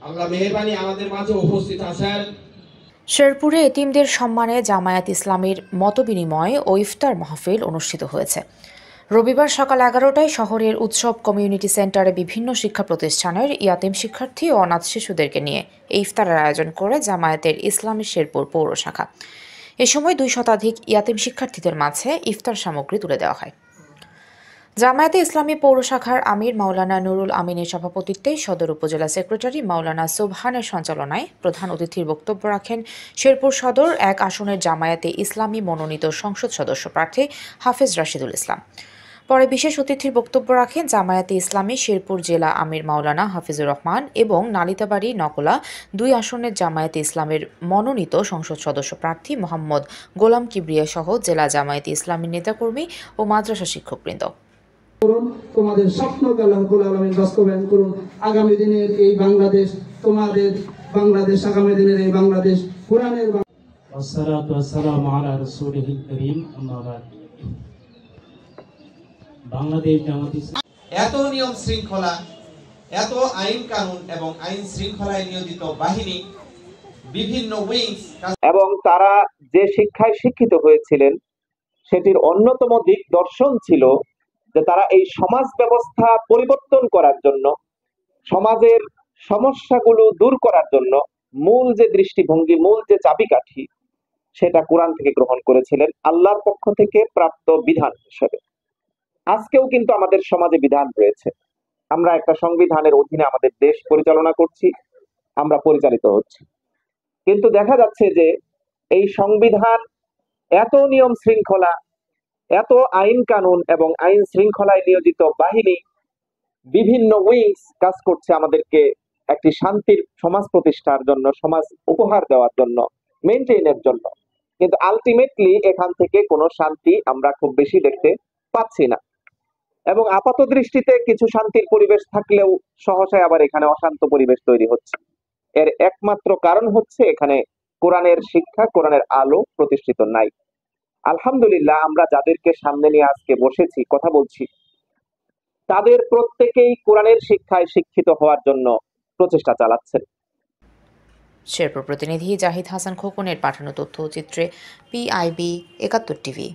আল্লাহ মেহেরবানি আমাদের মাঝে উপস্থিত আছেন। শেরপুরে এতিমদের সম্মানে জামায়াত ইসলামীর মতবিনিময় ও ইফতার মাহফিল অনুষ্ঠিত হয়েছে। রবিবার সকাল 11টায় শহরের উৎসব কমিউনিটি সেন্টারে বিভিন্ন শিক্ষা প্রতিষ্ঠানের ইয়াতিম শিক্ষার্থী ও অনাথ শিশুদেরকে নিয়ে এই ইফতারের আয়োজন করে জামায়াতের ইসলামী শেরপুর পৌর শাখা। এ সময় 2 শতাধিক ইয়াতিম শিক্ষার্থীদের মাঝে ইফতার সামগ্রী তুলে দেওয়া হয়। জামায়াতে ইসলামী পৌর শাখার আমির মাওলানা নুরুল আমিনের সভাপতিত্বে সদর উপজেলা সেক্রেটারি মাওলানা সুবহানের সঞ্চালনায় প্রধান অতিথির বক্তব্য রাখেন শেরপুর সদর 1 আসনের জামায়াতে ইসলামী মনোনীত সংসদ সদস্য প্রার্থী হাফেজ রাশিদুল ইসলাম। পরে বিশেষ অতিথির বক্তব্য রাখেন জামায়াতে ইসলামী শেরপুর জেলা আমির মাওলানা হাফিজুর রহমান এবং নালিতাবাড়ি নকলা 2 আসনের জামায়াতে ইসলামের মনোনীত সংসদ সদস্য প্রার্থী মোহাম্মদ গোলাম কিবরিয়া সহ জেলা জামায়াতে ইসলামীর নেতাকর্মী ও মাদ্রাসা শিক্ষকবৃন্দ। তোমাদের স্বপ্নকে আল্লাহ রাব্বুল আলামিন বাস্তবায়ন করুন। আগামী দিনের এই বাংলাদেশ তোমাদের বাংলাদেশ, আগামী দিনের এই বাংলাদেশ কোরআনের ওয়াসসালাতু ওয়াসসালামু আলা রাসূলিহিল কারীম, আম্মা বাদ। বাংলাদেশ জামায়াত ইসলামী এত নিয়ম শৃঙ্খলা, এত আইন কানুন এবং আইন শৃঙ্খলায় নিয়োজিত বাহিনী, বিভিন্ন উইংস এবং তারা যে শিক্ষায় শিক্ষিত হয়েছিলেন সেটির অন্যতম দিক দর্শন ছিল যে তারা এই সমাজ ব্যবস্থা পরিবর্তন করার জন্য, সমাজের সমস্যাগুলো দূর করার জন্য মূল যে দৃষ্টিভঙ্গি, মূল যে চাবিকাঠি, সেটা কোরআন থেকে গ্রহণ করেছিলেন, আল্লাহর পক্ষ থেকে প্রাপ্ত বিধান হিসেবে। আজকেও কিন্তু আমাদের সমাজে বিধান রয়েছে। আমরা একটা সংবিধানের অধীনে আমাদের দেশ পরিচালনা করছি, আমরা পরিচালিত হচ্ছি। কিন্তু দেখা যাচ্ছে যে এই সংবিধান, এত নিয়ম শৃঙ্খলা, এত আইন কানুন এবং আইন শৃঙ্খলায় নিয়োজিত বাহিনী, বিভিন্ন উইংস কাজ করছে আমাদেরকে একটি শান্তির সমাজ প্রতিষ্ঠার জন্য, সমাজ উপহার দেওয়ার জন্য, মেনটেইনের জন্য। কিন্তু আলটিমেটলি এখান থেকে কোনো শান্তি আমরা খুব বেশি দেখতে পাচ্ছি না। এবং আপাত দৃষ্টিতে কিছু শান্তির পরিবেশ থাকলেও সহসায় আবার এখানে অশান্ত পরিবেশ তৈরি হচ্ছে। এর একমাত্র কারণ হচ্ছে এখানে কোরআনের শিক্ষা, কোরআনের আলো প্রতিষ্ঠিত নাই। আলহামদুলিল্লাহ, আমরা যাদেরকে সামনে নিয়ে আজকে বসেছি, কথা বলছি, তাদের প্রত্যেকেই কোরআনের শিক্ষায় শিক্ষিত হওয়ার জন্য প্রচেষ্টা চালাচ্ছেন। শেরপুর প্রতিনিধি জাহিদ হাসান খোকনের পাঠানো তথ্যচিত্রে PIB 71 টিভি।